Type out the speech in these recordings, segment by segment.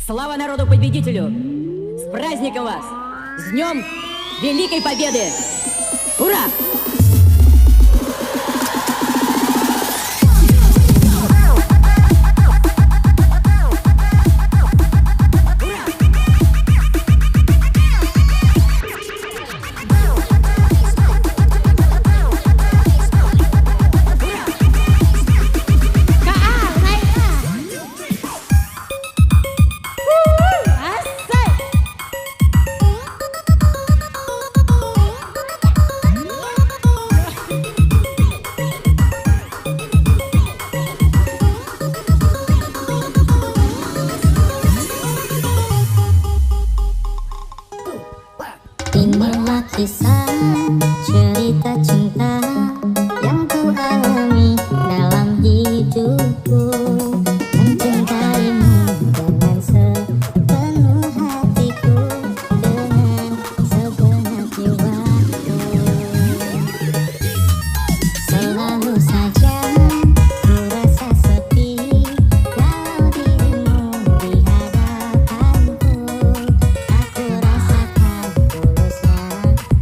Слава народу-победителю! С праздником вас! С Днем Великой Победы! Ура! Inilah kisah cerita cinta yang ku alami dalam hidupku. Mencintaimu dengan sepenuh hatiku, dengan segenap jiwaku. Selalu saja ku rasa sepi kalau dirimu di hadapanku. Aku rasakan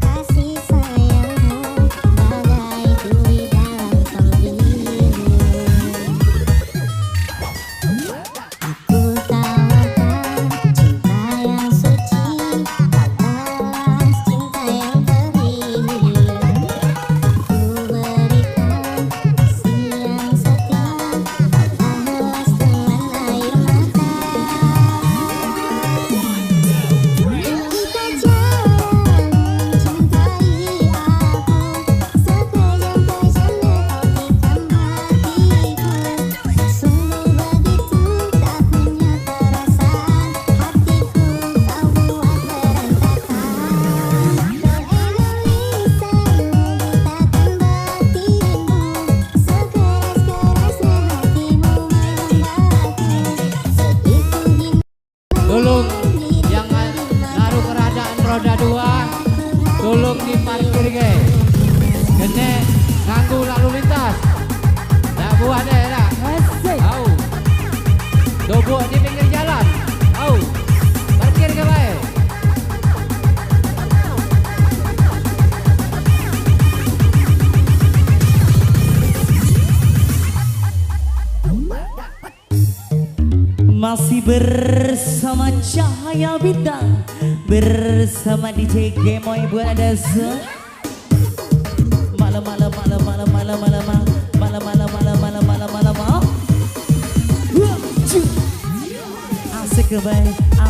kasih sayangmu bagai duri dalam sembilu. Aku tawarkan cinta yang suci, tak balas cinta yang perih. Ku berikan kasih yang setia, tak balas dengan air mata. Kita jarang mencintai aku, sekejam-kejamnya kau tikam hatiku. Sungguh begitu tak punya perasaan, hatiku kau buat berantakan. Keegoisanmu butakan batinmu, sekeras-kerasnya hatimu membaku. Segitu Tolong yang naruh keradaan roda 2 tolong diparkir ge. Kene nganggu lalu lintas. Nak buah deh lah. Au. Dobok di pinggir jalan. Au. Parkir ke bae. Masih bersama Cahaya Bintang, bersama DJ Gemoy buat ada malam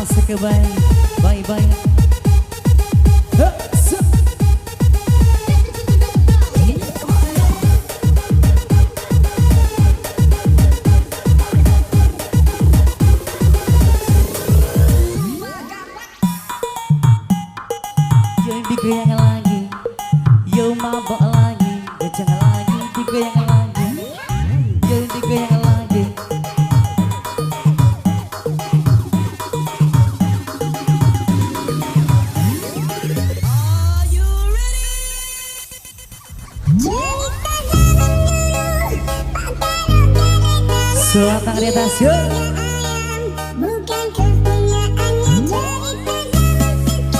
asik ke bye bye. Yo digoyang lagi, yo mabok lagi, jangan Semua tangan di atas yuk. Bukan kepunyaannya cerita zaman kita.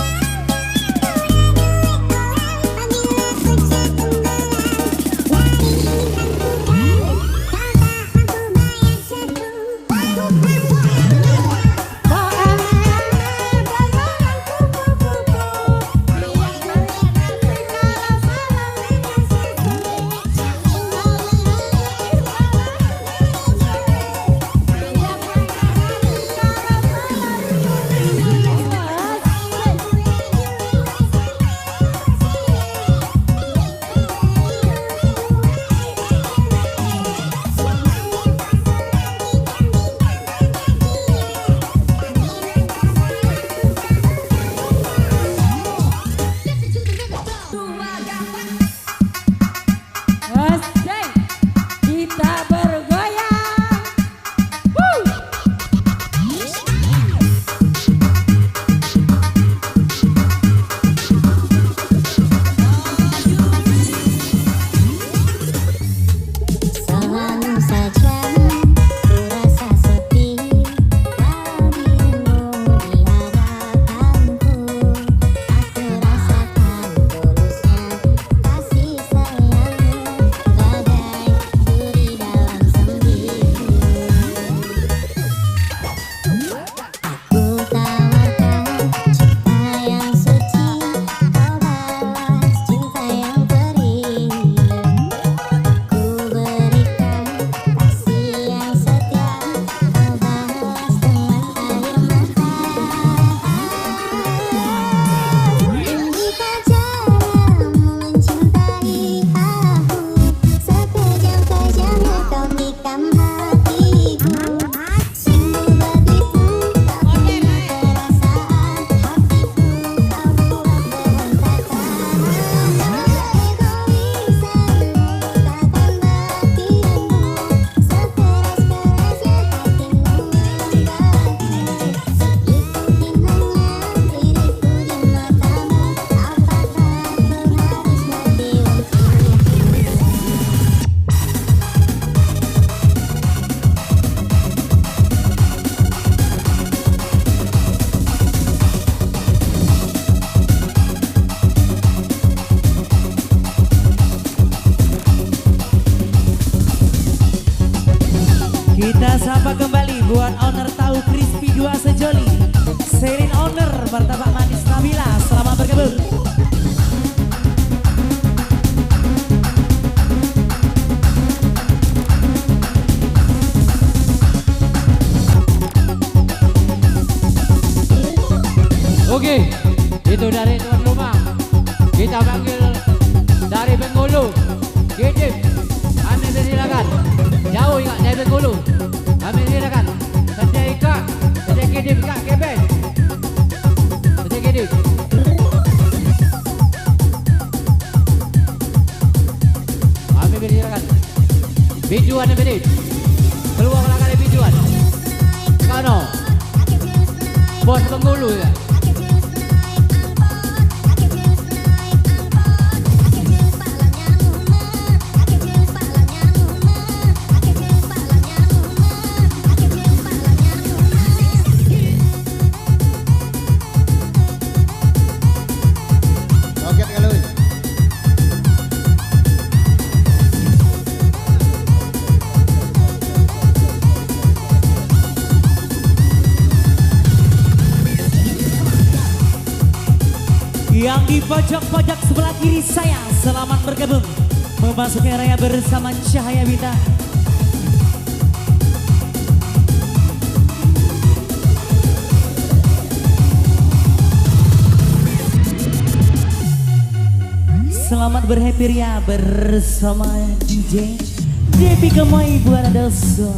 Apabila ucap tembalan dari ini bukan kata aku bayar satu. Kita bergoyang. Selalu saja ku rasa sepi kalau dirimu di hadapanku. Aku rasakan tulusnya kasih sayangmu bagai duri dalam sembilu. Aku tawarkan cinta yang suci, kau balas cinta yang perih. Ku berikan kasih yang setia, kau balas dengan air mata. Jika caramu mencintai aku, sekejam-kejamnya kau tikam hatiku. Sungguh begitu tak punya perasaan, hatiku kau buat berantakan. Egoisan takkan batimu, sekeras-kerasnya hatimu mengganggu. Ikutin hanya diriku di matamu, apakah aku harus mati Kita sapa kembali buat owner tahu crispy 2 sejoli. Serin owner martabak manis Nabila, selamat bergabung. Oke, itu dari tuan rumah. Kita panggil dari Bengkulu. Gidip, kami persilakan. Jauh ingat dari Bengkulu. Kami persilakan. Setia Ika, Setia Gidip, Ika Keben. Setia Gidip. Kami persilakan. Bijuan dan Gidip. Keluar belakang dari Bijuan. Kano. Bos Bengkulu ya. Yang di pojok-pojok sebelah kiri saya, selamat bergabung memasuki area bersama Cahaya Bintang. Selamat berhappy ria bersama DJ Depi Gemoy Buana Doso.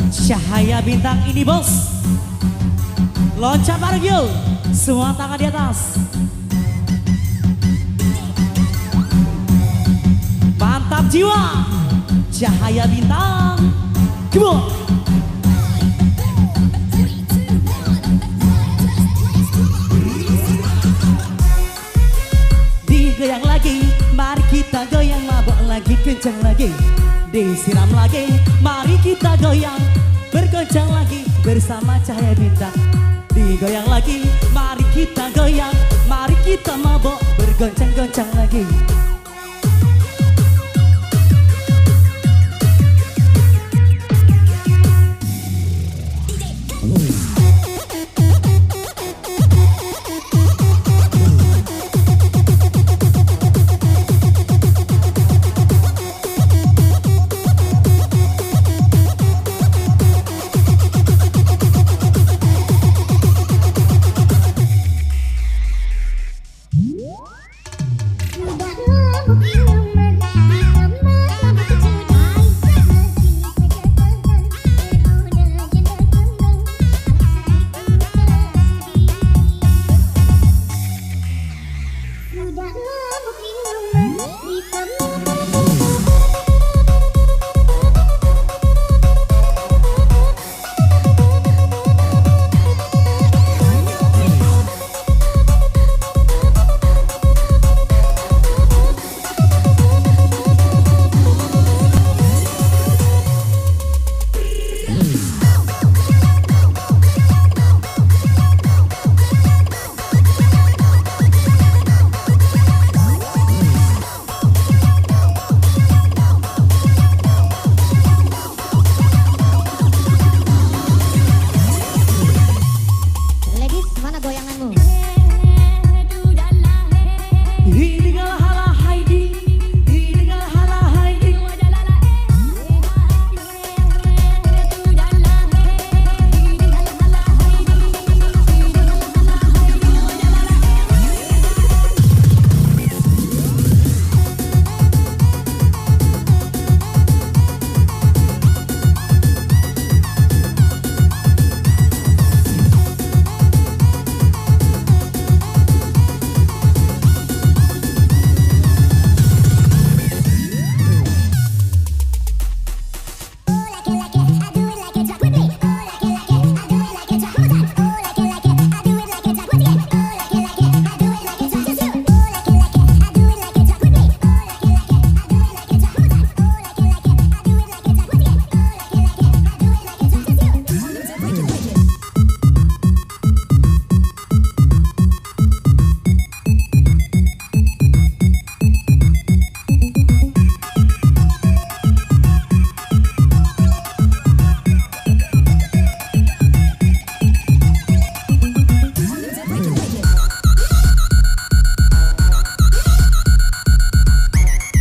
Cahaya Bintang ini bos. Loncat bareng yuk, semua tangan di atas. Mantap jiwa, Cahaya Bintang, come on. Digoyang lagi, mari kita goyang mabok. kencang lagi, disiram lagi. Mari kita goyang, bergoncang lagi bersama cahaya bintang. Digoyang lagi, mari kita goyang, mari kita mabok, bergoncang-goncang lagi.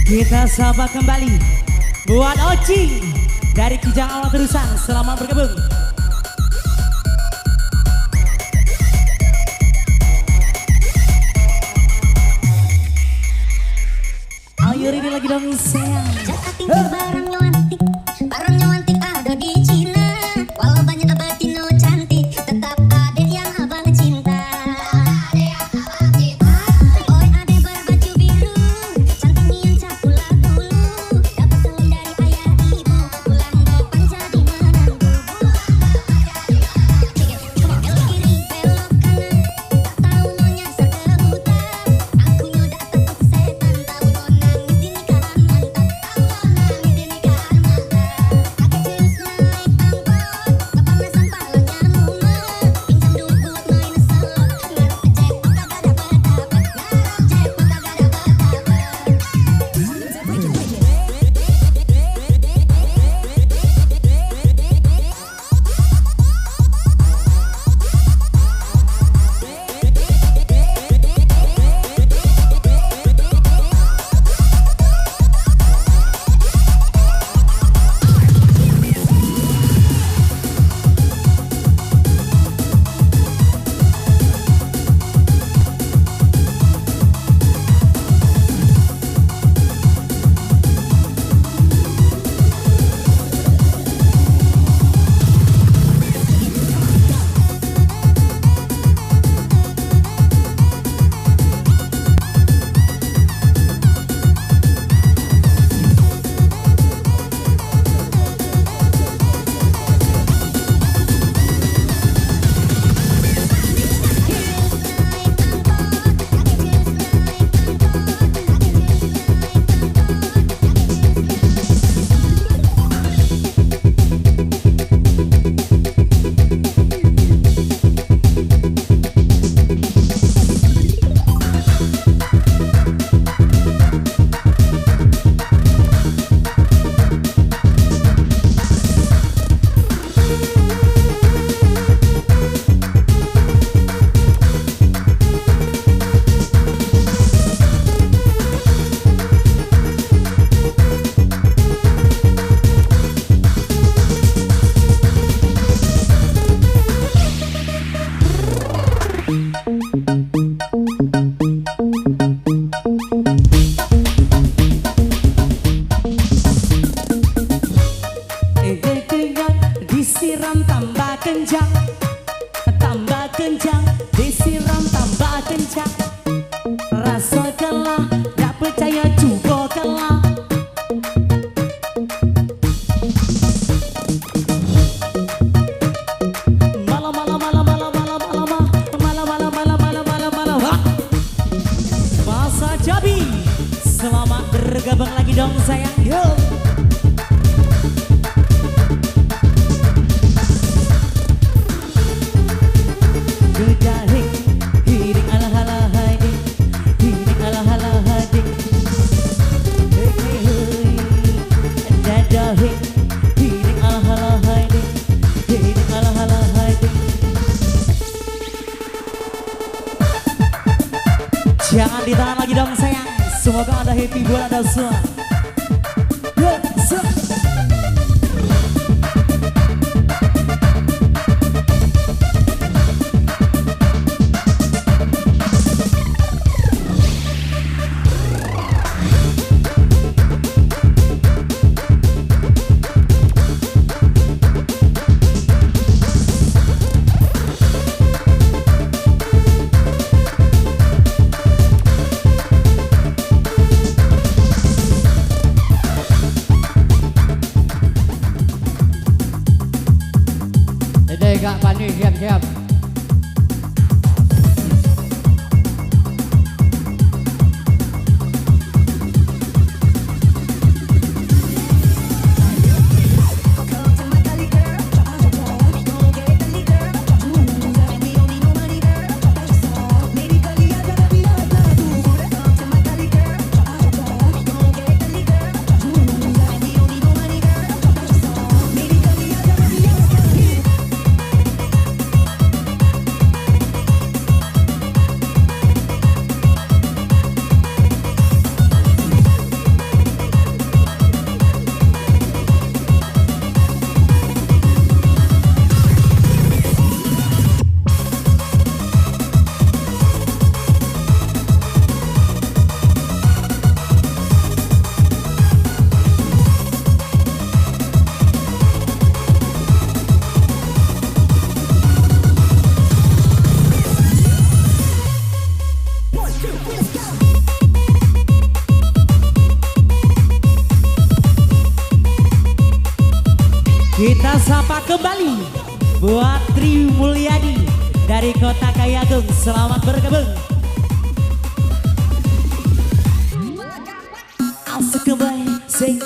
Kita sapa kembali buat Oci dari Kijang Awal Terusan. Selamat bergabung. Ayo ini lagi dong sayang. Barang nyoantik ada di Cina. Walau banyak Batino cantik, tetap ada yang abang cinta. Oi ade berbaju biru, cantik yang cakulah dulu. Dapat salam dari ayah ibu, bulan depan jadi menantu. Belok kiri, belok kanan, tak tahu mau nyasar ke hutan. Aku nyodak takut setan, tahu mau nangis di nikahan mantan. Tahu mau nangis di nikahan mantan. Sambung lagi dong sayang, yuk. Dudahing, hiring ala ala hading, hiring ala ala hading. Hey hey hey, dadahing, hiring ala ala hading, hiring ala ala hading. Jangan ditahan lagi dong sayang. Semoga Anda happy buat Anda semua. Dede Kak Pani siap-siap. Kita sapa kembali buat Tri Mulyadi dari Kota Kayagung. Selamat bergabung. Asik kembali, sing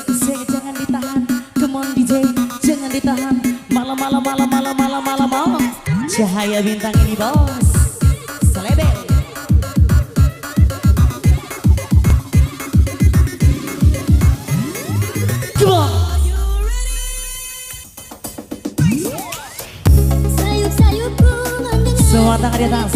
jangan ditahan. Come on DJ, jangan ditahan. Malam. Cahaya bintang ini bos. Selebel. Come on. Semua tangan di atas.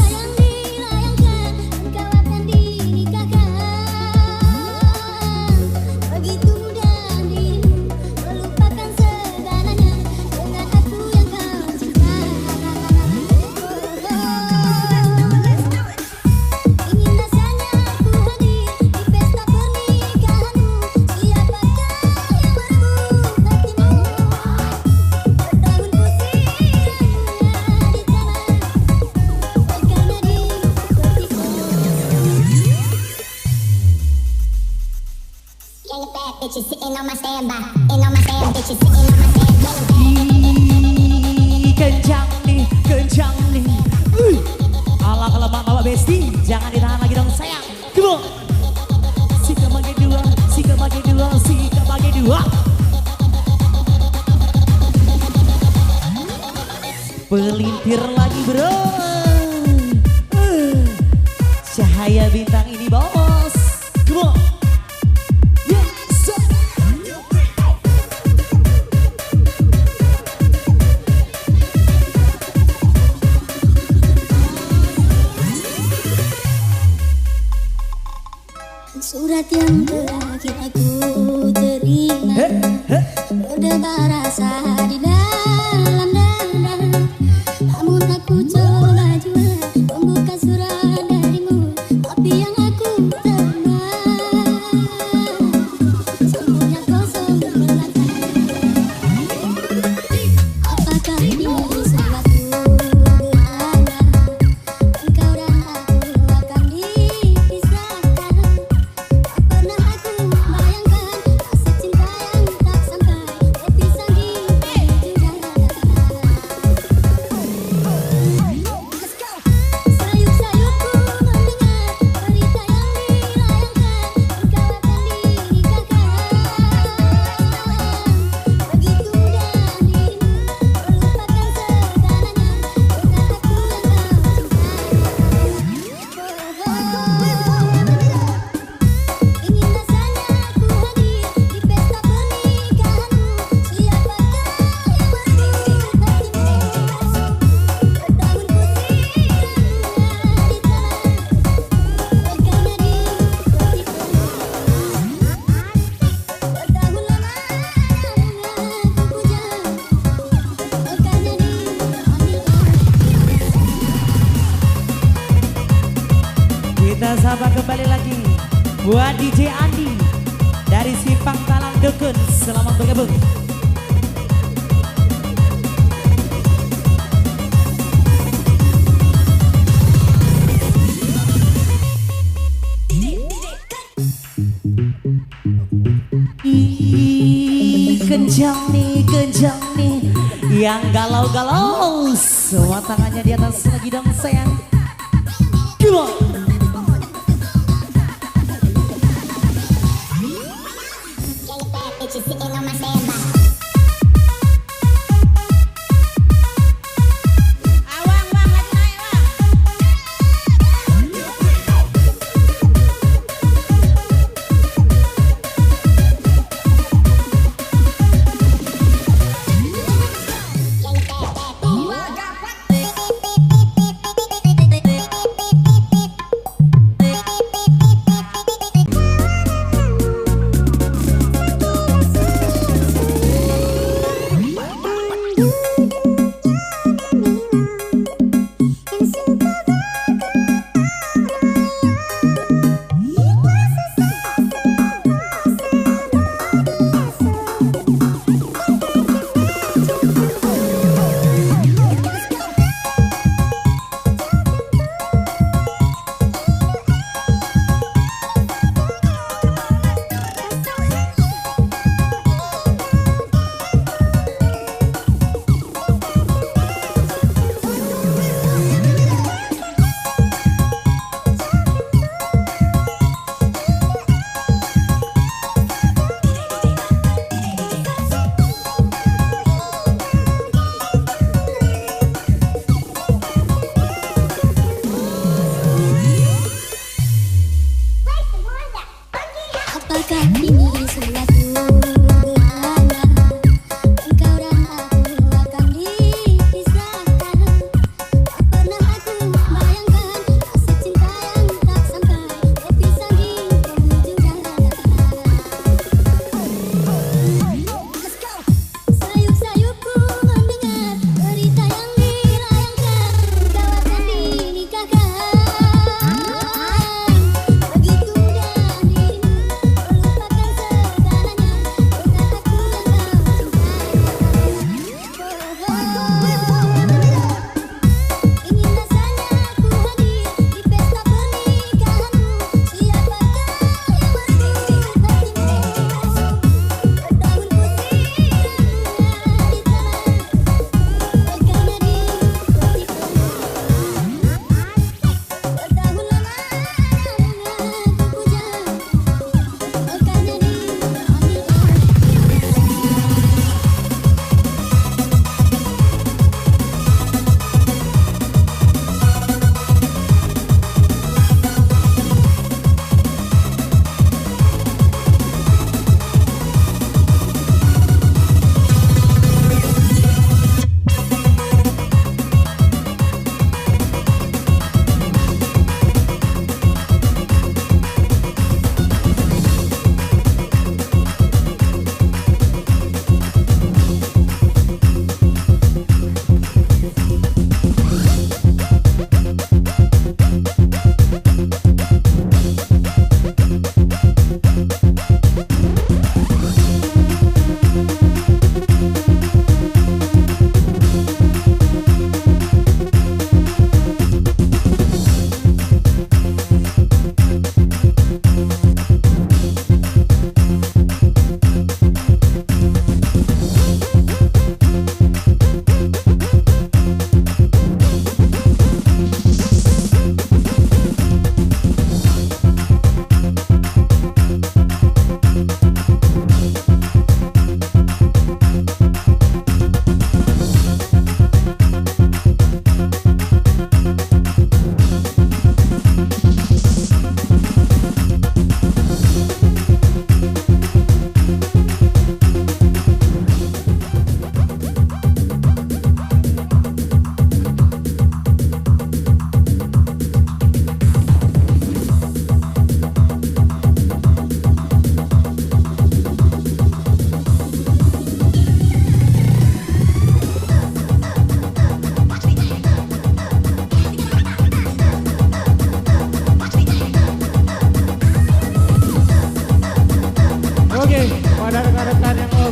Bitches sitting on my standby, and on my stand, bitches sitting on my standby. Kencang nih. Ala kelemak bawa besti, jangan ditahan lagi dong sayang. Come on. Sika bagi dua. Pelintir lagi bro. Cahaya bintang ini bos. Come on. Surat yang terakhir aku terima, berdebar rasa di dalam dada. Namun aku coba sapa kembali lagi buat DJ Andi dari Simpang Talang Dukun. Selamat bergabung. Kencang nih yang galau-galau, semua tangannya di atas lagi dong sayang. Come on.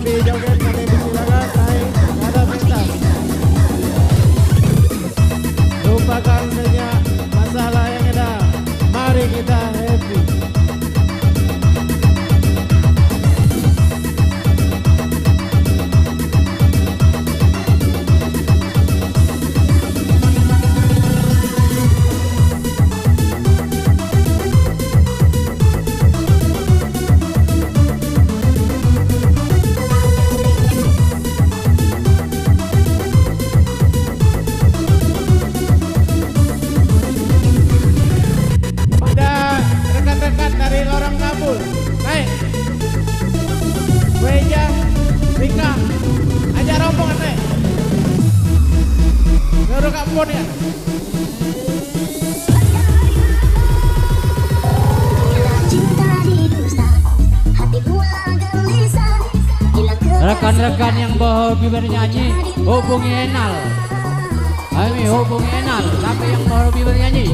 happy joget kami persilakan naik ke atas pentas. Lupakan saja masalah yang ada. Mari kita happy. Rekan-rekan yang hobi bernyanyi, hubungi Enal. Kami hubungi Enal. Siapa yang hobi bernyanyi?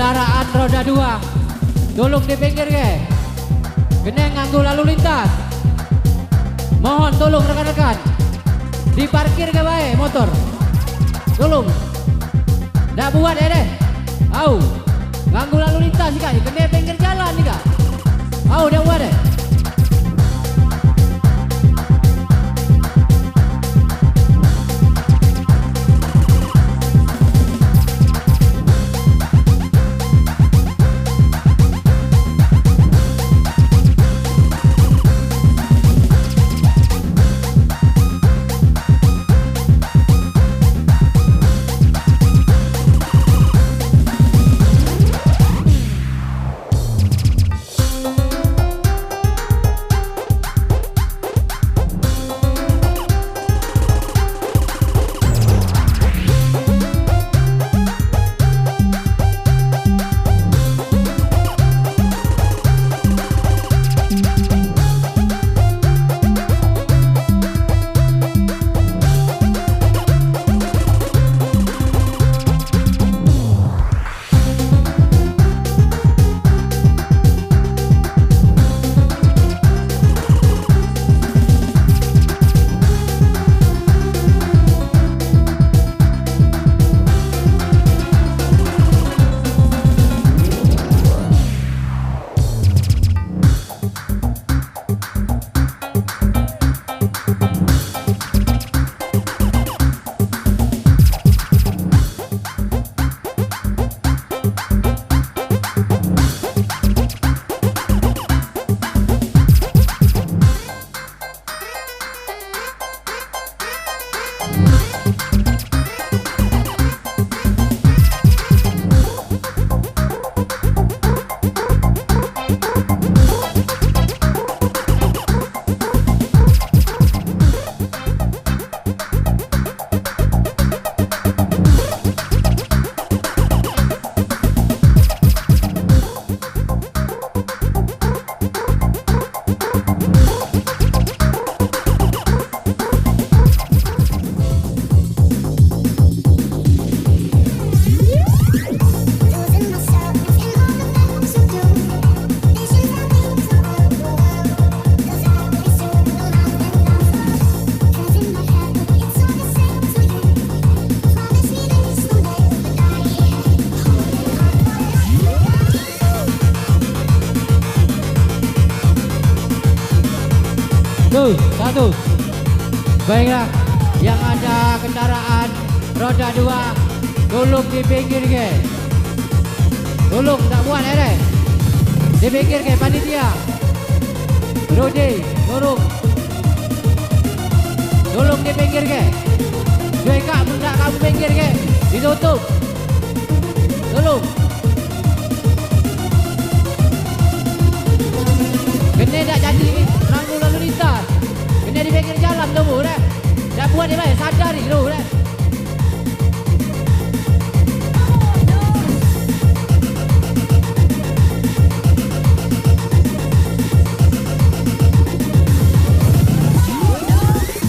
kendaraan roda 2 tolong di pinggir ke, kena nganggu lalu lintas. Mohon tolong rekan-rekan diparkir ke baik motor, tolong ndak buat deh. Au nganggu lalu lintas nih kak, kena pinggir jalan nih kak. Au ndak buat deh. Losing myself in all the things you do. Visions and dreams around the world. 'Cause I always do the mountain down. 'Cause in my head it's all the same to you. Promise me that you someday will die. Tuh, satu. Baiklah, yang ada kendaraan roda 2 tolong di pinggir ke. Tolong tak buat deh. Di pinggir ke panitia. Rodi, tolong. Tolong di pinggir ke. Jui kak, bunda kamu pinggir ke. Ditutup. Tolong. Kena tak jadi ni, rangkul lalu lintas. Kena di pinggir jalan tu bu deh. Dah buat dia baik, sadar ni tu deh.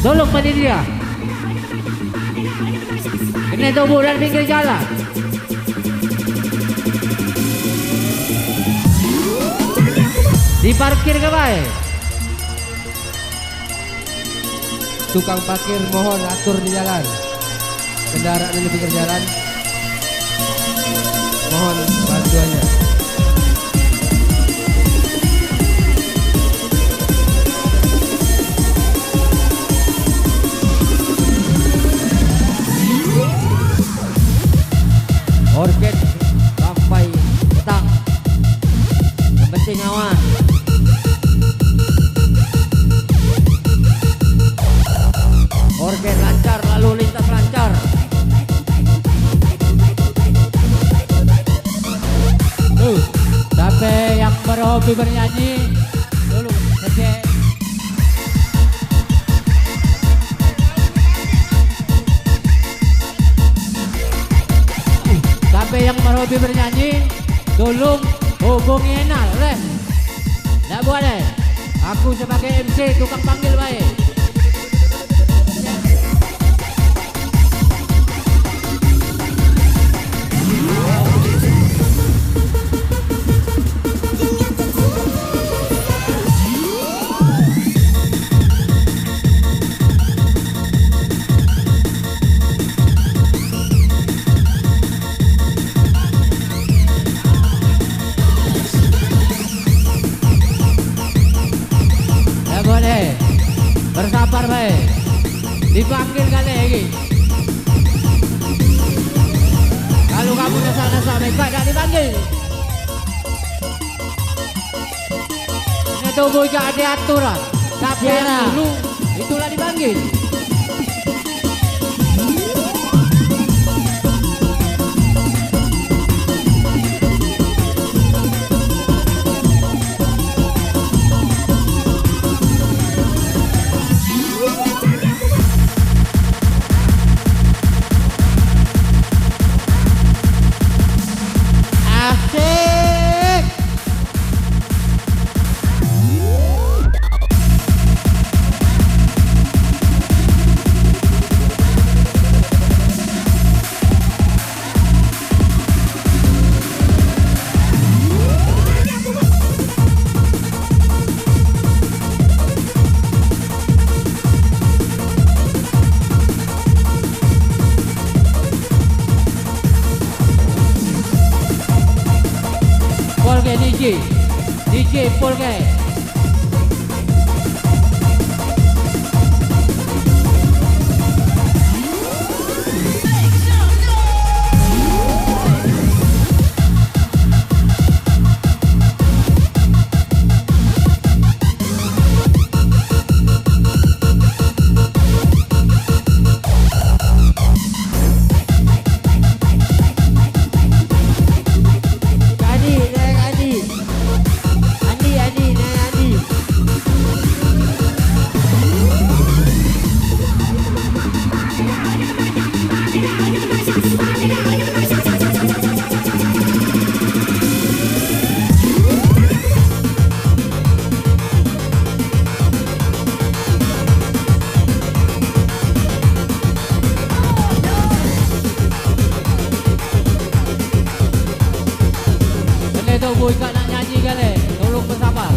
Tolong panitia. Kena tu bu dan pinggir jalan. Diparkir ke baik. Tukang parkir mohon atur di jalan. Kendaraan di pinggir jalan mohon bantuannya. Orket sampai petang. Yang penting awan. Orket lancar, lalu lintas lancar. Tuh, sampai yang berhobi bernyanyi dulu ngecek. Sampai yang berhobi bernyanyi tolong hubungi Enal deh. Tak buat deh. Aku sebagai MC tukang panggil baik. Bersabar baik. Dipanggil kali lagi. Kalau kamu nasa-nasa mereka dah dipanggil. Ini tubuh juga ada aturan. Tapi dulu itulah dipanggil. DJ Polga. Boy kak nak nyanyi kali, tolong bersabar.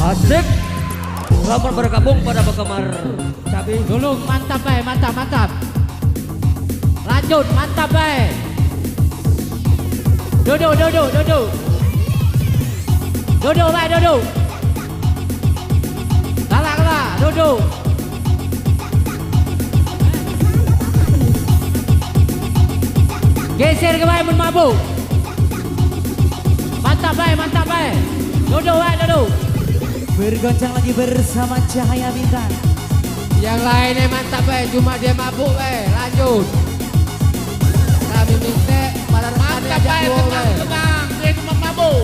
Asik. Selamat bergabung pada Bakamar Cabi. Tolong mantap baik, mantap, mantap. Lanjut, mantap baik. Duduk, duduk, duduk. Duduk baik, duduk. Kalah, kalah, duduk. Geser ke baik mun mabuk. Mantap baik, mantap baik. Duduk baik, duduk. Bergoncang lagi bersama Cahaya Bintang. Yang lainnya mantap baik, cuma dia mabuk baik. Lanjut. Kami minta pada rekan Mantap baik, tenang, tenang. Dia cuma mabuk.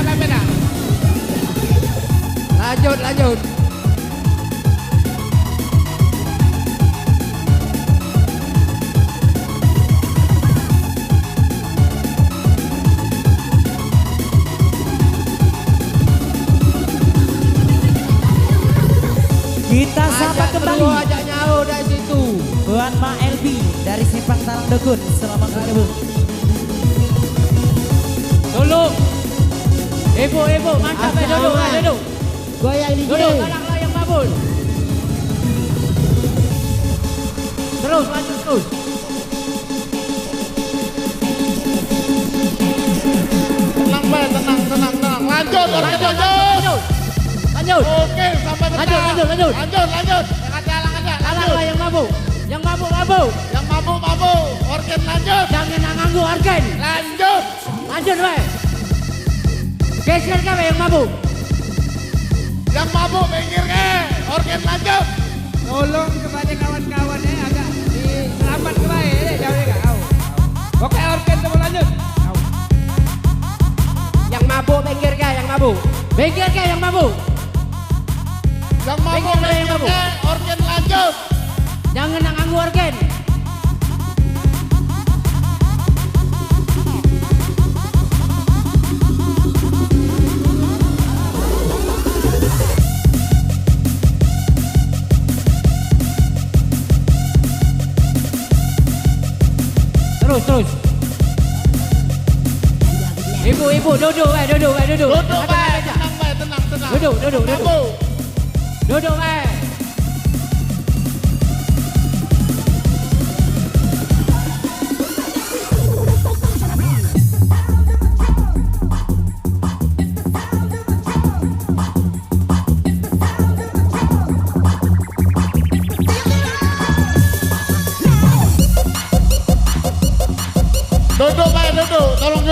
Dah beda. Lanjut, lanjut. Kita sapa kembali Ajak nyawa dari situ. buat Mak Elbi dari Simpang Talang Dekun. Selamat bergabung. Tolong. Ibu, mantap baik, duduk, baik, duduk. Goyang DJ. Duduk, kalah yang mabuk. Terus, lanjut terus. Tenang baik, tenang. Lanjut. Lanjut. Oke, sampai betah. Lanjut. Lanjut. Kalah yang mabuk. Yang mabuk. Yang mabuk. Organ lanjut. Jangan nganggu organ. Lanjut. Lanjut baik. Geser ke yang mabuk. Yang mabuk pinggir ke. Organ lanjut. Tolong kepada kawan-kawan agak diselamat ke baik jauh kau. Oke, organ semua lanjut. Yang mabuk pinggir ke yang mabuk. Pinggir ke yang mabuk. Yang mabuk Pinggir ke yang pinggir mabuk. ke. Organ lanjut. Jangan nganggu organ. Terus. Ibu, duduk baik, duduk. Duduk baik, tenang baik, tenang. Duduk. Mabuk. Duduk baik.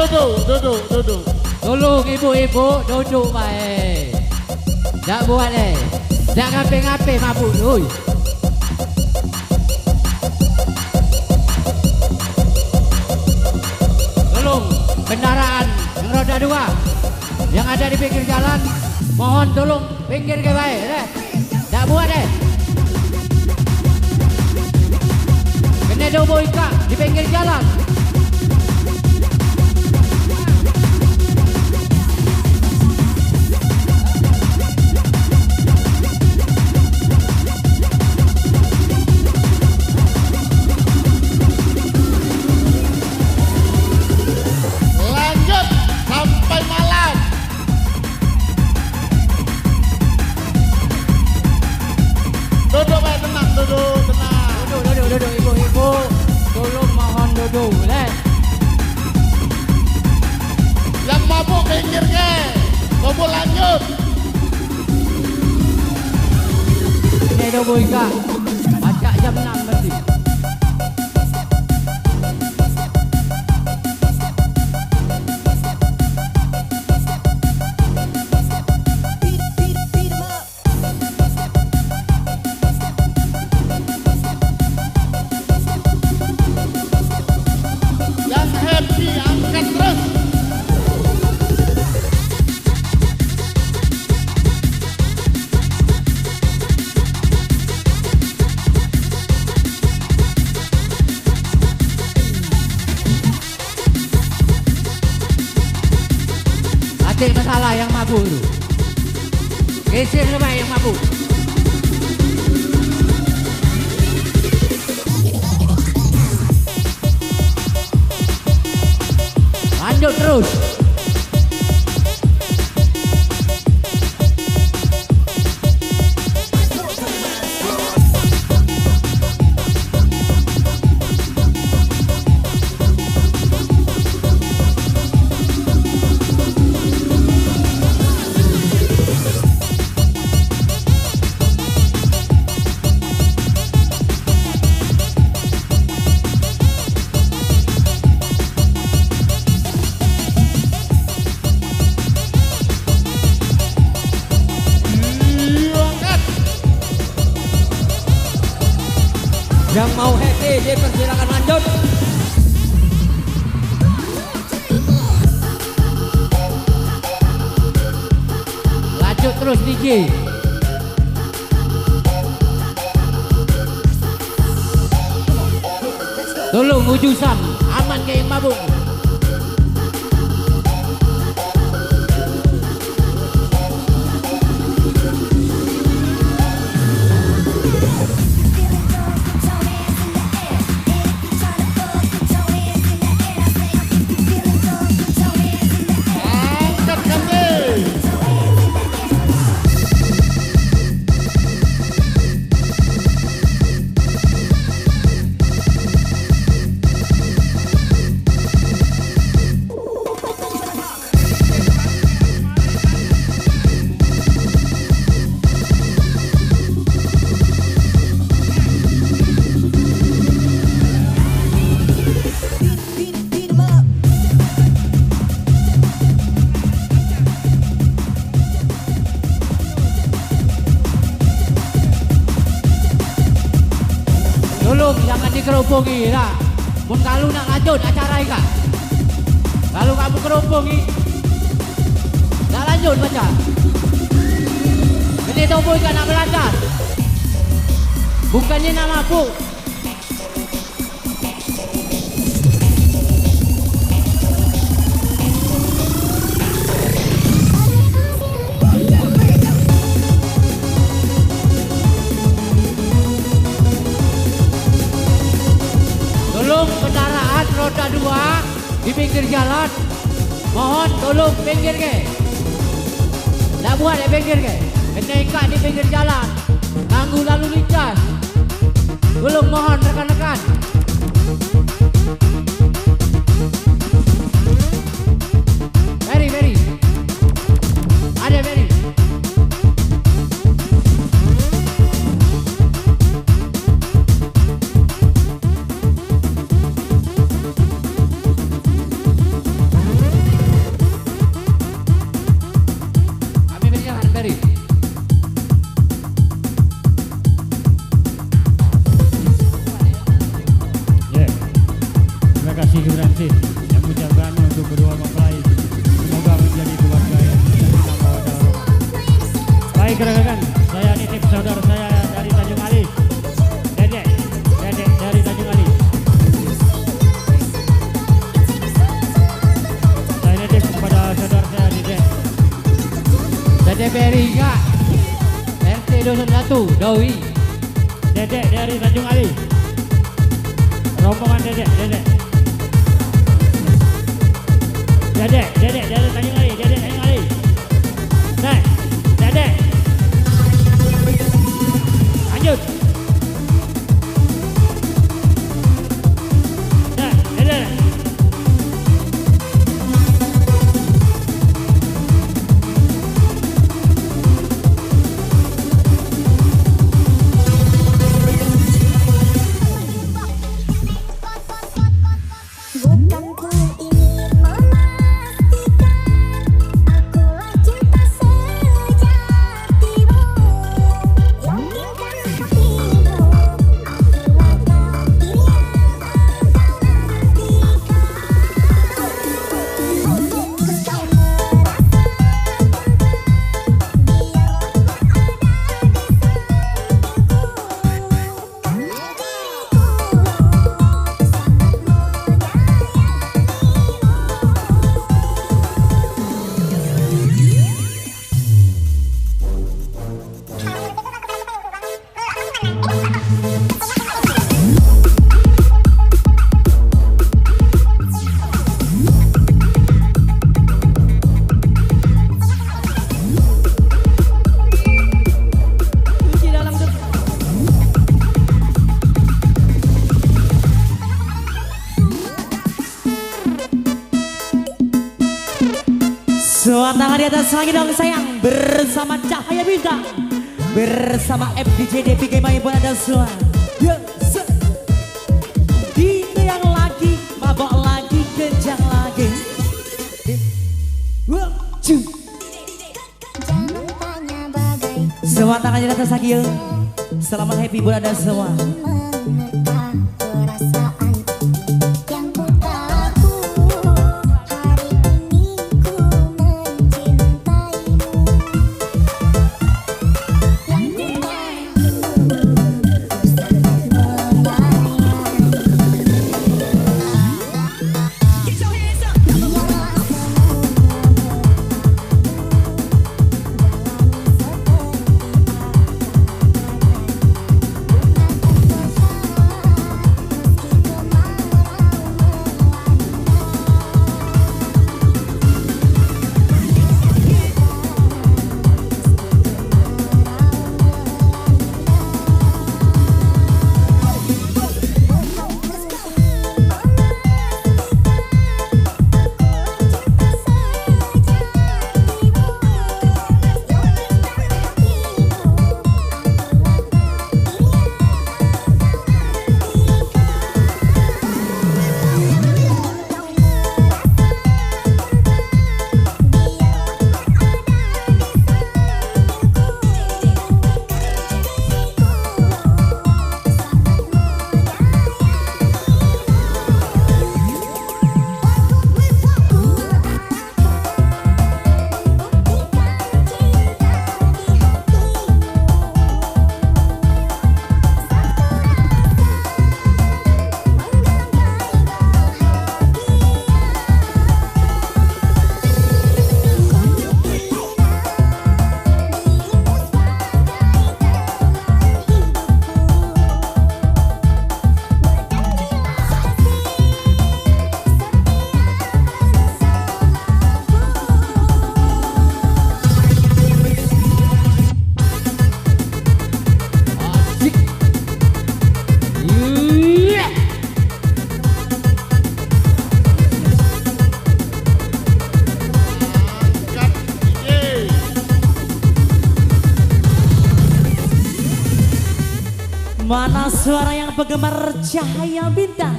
duduk. Tolong ibu-ibu duduk baik. Tak buat tak ngape-ngape mabuk oi. Tolong kendaraan yang roda 2 yang ada di pinggir jalan, mohon tolong pinggir ke baik. Tak buat kena dobo ikat di pinggir jalan. Lanjut sampai malam. Duduk baik, tenang, duduk, tenang. Duduk ibu-ibu. Tolong mohon duduk. Yang mabuk pinggir ke. Bobo lanjut. Ini dobo ikat. Ajak jam 6 berarti. Yang happy angkat terus. Adik masalah yang mabuk tu. Geser ke baik yang mabuk. Lanjut terus. Yang mau happy dipersilakan lanjut. Lanjut terus DJ. Tolong ujusan aman ke yang mabuk. Angkat kaki. Tolong jangan dikeroboki lah. Pun kalau nak lanjut acara ini, kalau kamu keroboki, tak lanjut baca. Ini tombol ikan nak belajar. Bukannya nak mabuk. Tolong kendaraan roda 2 di pinggir jalan, mohon tolong pinggir ke. Tak buat di pinggir ke. Kena ikat di pinggir jalan, ganggu lalu lintas. Tolong mohon rekan-rekan. Very. Ada very. Ferry. Terima kasih Gibran sih yang ucapkan untuk kedua mempelai. Semoga menjadi keluarga yang kita bawa dalam rumah. Baik rekan-rekan, saya nitip saudara saya dari Tanjung Ali. Dedek dari Tanjung Ali. Saya nitip kepada saudara saya Dedek. Dedek Ferry enggak. RT 21 Doi. Dedek dari Tanjung Ali. Rombongan Dedek dari Tanjung Ali, Tanjung Ali. Nah, Dedek. Lanjut. Nah, Dedek. Bukan ku ingin memastikan akulah cinta sejatimu. Yakinkan hatimu, akulah takdir yang engkau nantikan. Untuk kau merasakan, biarlah ada di sampingku. Karena diriku Kunci dalam Suara tangan di atas lagi dong sayang. Bersama Cahaya Bintang, bersama FDJ DPG Main Bola dan Suara. Ini yang lagi mabok lagi, kencang lagi. jangan tanya bagai Semua tangan di atas lagi yuk. Selamat happy bola dan semua. menerka perasaan yang ku tahu. Hari ini ku mencintaimu. Yang ku tahu sangat Mana suara yang penggemar Cahaya Bintang?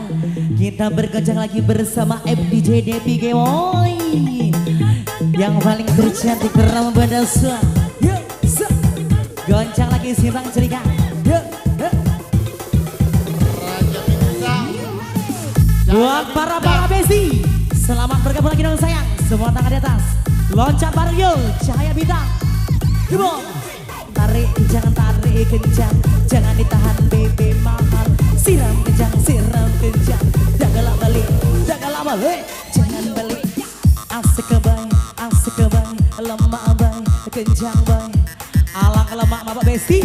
Kita berkencang lagi bersama FDJ DPG Boy yang paling tercantik dalam pada suara. Goncang lagi sintang cerita. Raja Bintang. Buat para besi, selamat bergabung lagi dong sayang. Semua tangan di atas, loncat bareng yuk. Cahaya bintang, come on. Tarik kencang, tarik kencang, jangan ditahan bebe mahal. Siram kencang, janganlah balik, jangan balik. Asik kebay, lemak bay, kencang bay. Alang lemak bapak besi,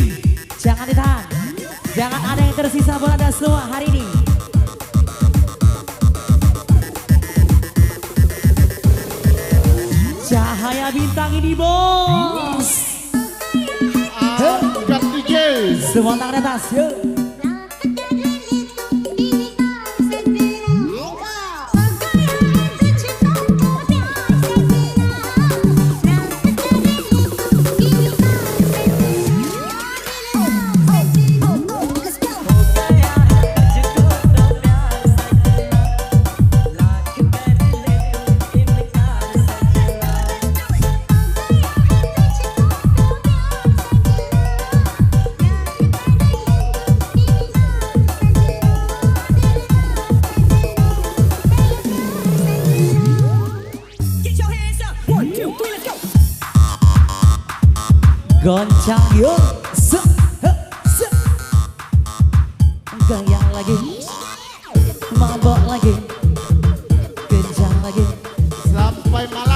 jangan ditahan, jangan ada yang tersisa buat Anda semua hari ini. Cahaya bintang ini bos. Angkat DJ. Semua tangan di atas yuk. Goncang yuk, goyang lagi, mabok lagi, kencang lagi. Sampai malam.